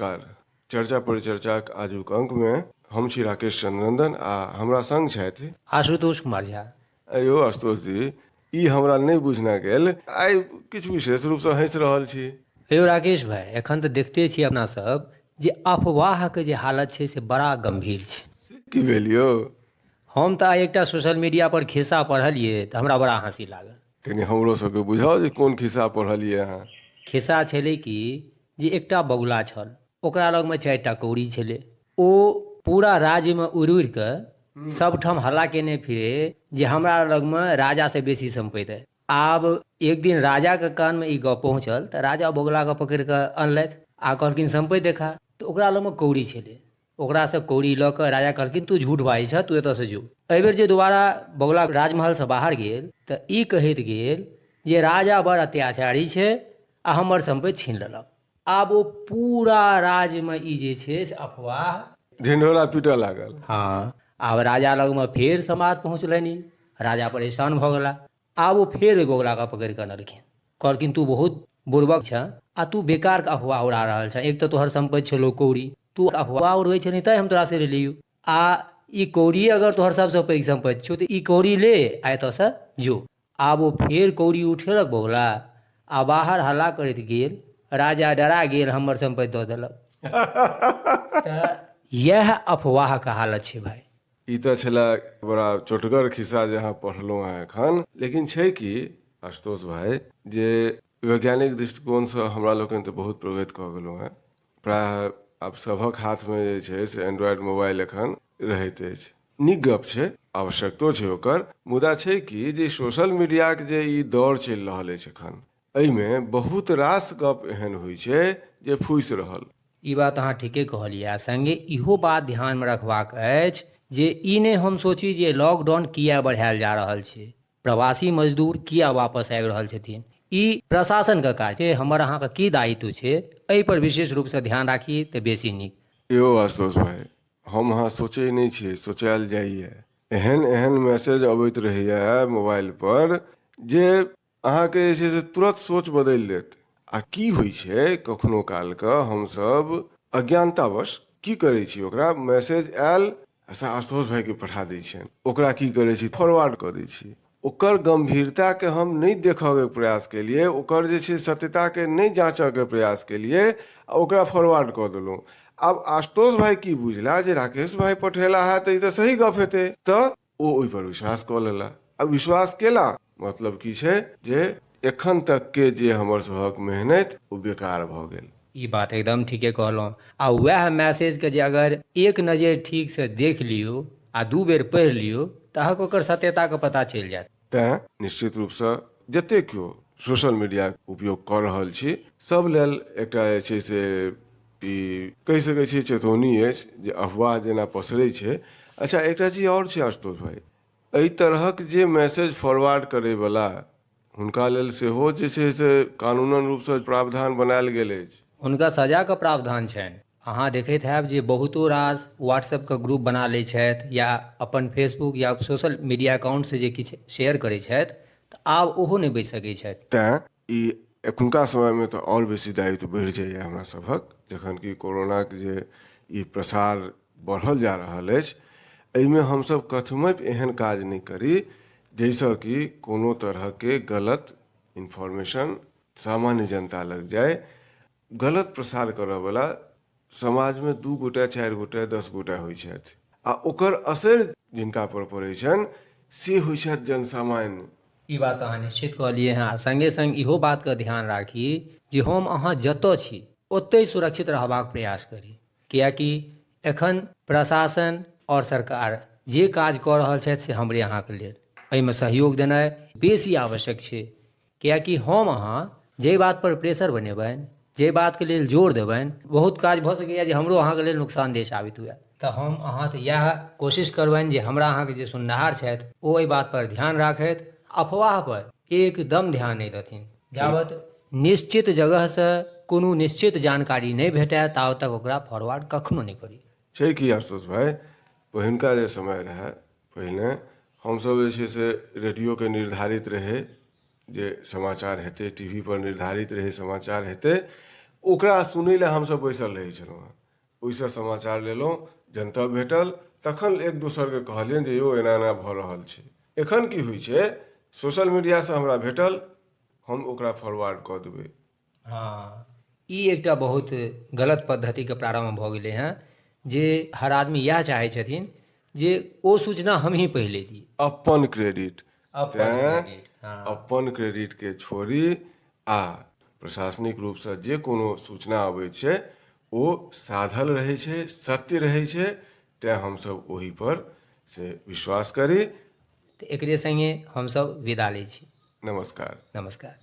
नमस्कार। चर्चा परिचर्चाक आजुक अंक में हम छी राकेश चंद्रनंदन आ हमरा संग छथि आशुतोष कुमार झा। यौ आशुतोष जी, ई हमरा नहीं बुझना गेल, आइ किछु विशेष रूप से हंसि रहल छी। यौ राकेश भाई, एखन तऽ देखते छी अपना सब जे अफवाहके जे हालत छै से बड़ा गंभीर छै। से की भेल यौ? हम तऽ आइ एकटा सोशल मीडिया पर खिस्सा पढ़लियै तऽ हमरा बड़ा हंसी लागल। कनी हमरो सबके बुझाओ जे कोन खिस्सा पढ़लियै अहाँ। खिस्सा छलै कि जे एकटा बगुला छल, ओकरा लगमे 4टा कौड़ी छलै। ओ पूरा राज्यमे उड़ि उड़ि कऽ सबठाम हल्ला केने फिरे जे हमरा लगमे राजासँ बेसी सम्पत्ति अइ। आब एक दिन राजाके कानमे ई गप पहुँचल तऽ राजा बगुलाके पकड़ि कऽ अनलथि आ कहलखिन सम्पत्ति देखा। तऽ ओकरा लगमे कौड़ी छलै। ओकरासँ कौड़ी लऽ कऽ राजा कहलखिन तू झूठ बाजै छह, तू एतऽसँ जो। एहिबेर जे दोबारा बगुला राजमहलसँ बाहर गेल तऽ ई कहैत गेल जे राजा बड़ अत्याचारी छै आ हमर सम्पत्ति छीन लेलक। आब ओ पूरा राज्यमे ई जे छै से अफवाह ढिंढोरा पीटऽ लागल। हाँ, आब राजा लगमे फेर समाद पहुँचलनि। राजा परेशान भऽ गेला। आब ओ फेर ओहि बगुलाके पकड़ि कऽ अनलखिन। कहलखिन तू बहुत बुड़बक छऽ आ तू बेकारके अफवाह उड़ा रहल छऽ। एक तऽ तोहर सम्पत्ति छलौ कौड़ी, तू अफवाह उड़बै छलही तैँ हम तोरासँ लेलियौ। आ ई कौड़ी अगर तोहर सबसँ पैघ सम्पत्ति छौ तऽ ई कौड़ी ले आ एतऽसँ जो। आब ओ फेर कौड़ी उठेलक बगुला आ बाहर हल्ला करैत गेल। राजा डरा गेल, हमर सम्पत्ति दऽ देलक। तऽ यह अफवाहके हालत छै भाई। ई तऽ छला बड़ा चोटगर खिस्सा जे अहाँ पढ़लहुँ हैं एखन। लेकिन छै कि आशुतोष भाई जे वैज्ञानिक दृष्टिकोणसँ हमरा लोकनि तऽ बहुत प्रगति कऽ गेलहुँ हैं। प्राय आब सभक हाथमे जे छै से एंड्रॉयड मोबाइल एखन रहैत अछि। नीक गप छै, आवश्यकतो छै ओकर। मुदा छै कि जे सोशल मीडियाके जे ई दौर चलि रहल अछि एखन, एहिमे बहुत रास गप एहन होइ छै जे फूसि रहल। ई बात अहाँ ठीके कहलियै। आ सङ्गे इहो बात ध्यानमे रखबाक अछि जे ई नहि हम सोची जे लॉकडाउन किया बढ़ायल जा रहल छै, प्रवासी मजदूर किया वापस आबि रहल छथिन। ई प्रशासनके काज छै, हमर अहाँके की दायित्व छै, एहि पर विशेष रूपसँ ध्यान राखी तऽ बेसी नीक। यौ आशुतोष भाई, हम अहाँ सोचै नहि छियै, सोचायल जाइए। एहन एहन मैसेज अबैत रहैए मोबाइल पर जे अहाँके जे छै से तुरंत सोच बदलि देत। आ की होइ छै कखनो कालके हमसब अज्ञानतावश की करै छी, ओकरा मैसेज आयल आशुतोष भाईके पठा दै छियनि, ओकरा की करै छी फॉरवर्ड कऽ दै छी। ओकर गंभीरताके हम नहीं देखऽके प्रयास केलिए, ओकर जे छै सत्यताके नहीं जाँचऽके प्रयास केलिए आ ओकरा फॉरवर्ड कऽ देलहुँ। आब आशुतोष भाई की बुझला जे राकेश भाई पठेला है तऽ ई तऽ सही गप हेतै, तऽ ओ ओहि पर विश्वास कऽ लेला। आ विश्वास केला मतलब की छै जे एखन तक के जे हमर सभक मेहनत ओ बेकार भऽ गेल। ई बात एकदम ठीके कहलहुँ। आ वएह मैसेजके जे अगर एक नजरि ठीकसँ देख लियौ आ 2 बेर पढ़ि लियौ तऽ अहाँके ओकर सत्यताके पता चलि जायत। तेँ निश्चित रूपसँ जतेक केओ सोशल मीडियाके उपयोग कऽ रहल छी सब लेल एकटा जे छै से ई कहि सकै छी चेतौनी अछि जे अफवाह जेना पसरै छै। अच्छा, एकटा चीज आओर छै आशुतोष भाई, एहि तरहक जे मैसेज फॉरवर्ड करैवला हुनका लेल सेहो जे छै से कानूनन रूपसँ प्रावधान बनायल गेल अछि। हुनका सजाके प्रावधान छनि। अहाँ देखैत हैब जे बहुतो रास व्हाट्सएपके ग्रुप बना लै छथि या अपन फेसबुक या सोशल मीडिया अकाउंटसँ जे किछु शेयर करै छथि तऽ आब ओहो नहि बचि सकै छथि। तेँ ई एखुनका समयमे तऽ आओर बेसी दायित्व बढ़ि जाइए हमरा सभक, जखन कि कोरोनाके जे ई प्रसार बढ़ल जा रहल अछि, एहिमे हमसब कथमपि एहन काज नहि करी जाहिसँ कि कोनो तरहके गलत इन्फॉर्मेशन सामान्य जनता लग जाए। गलत प्रसार करऽवला समाजमे 2 गोटे 4 गोटे 10 गोटे होइ छथि आ ओकर असर जिनका पर पड़ै छनि से होइ छथि जनसामान्य। ई बात अहाँ निश्चित कहलियै हँ। सङ्गे सङ्ग इहो बातके ध्यान राखी जे हम अहाँ जतऽ छी ओतहि सुरक्षित रहबाक प्रयास करी। किएकि एखन प्रशासन आओर सरकार जे काज कऽ रहल छथि से हमरे अहाँके लेल एहिमे सहयोग देनाइ बेसी आवश्यक छै। किएकि हम अहाँ जाहि बातपर प्रेशर बनेबनि, जाहि बातके लेल जोर देबनि, बहुत काज भऽ सकैए जे हमरो अहाँके लेल नुकसानदेह साबित हुए। तऽ हम अहाँ तऽ इएह कोशिश करबनि जे हमरा अहाँके जे सुननिहार छथि ओ एहि बातपर ध्यान राखथि, अफवाह पर एकदम ध्यान नहि देथिन। जाबत निश्चित जगहसँ कोनो निश्चित जानकारी नहि भेटै ताबत तक ओकरा फॉरवर्ड कखनो नहीं करी। छै कि आशुतोष भाई, पहिलुका जे समय रहै, पहिने हमसब जे छै से रेडियोके निर्धारित रहै जे समाचार हेतै, टीवी पर निर्धारित रहै समाचार हेतै, ओकरा सुनै लए हमसब बैसल रहै छलहुँ हेँ। ओहिसँ समाचार लेलहुँ, जनतब भेटल, तखन एक दोसरके कहलियनि जे यौ एना एना भऽ रहल छै। एखन की होइ छै, सोशल मीडियासँ हमरा भेटल, हम ओकरा फॉरवर्ड कऽ देबै। हाँ, ई एकटा बहुत गलत पद्धतिके प्रारम्भ भऽ गेलै हेँ, जे हर आदमी इएह चाहै छथिन जे ओ सूचना हम ही पहिले दी। अपन क्रेडिट। अपन तेँ क्रेडिट, हाँ। अपन क्रेडिटके छोड़ी आ प्रशासनिक रूपसँ जे कोनो सूचना अबै छै ओ साधल रहै छै, सत्य रहै छै, तेँ हमसब ओहिपर से विश्वास करी। तऽ एकरे सङ्गे हमसब विदा लै छी। नमस्कार। नमस्कार।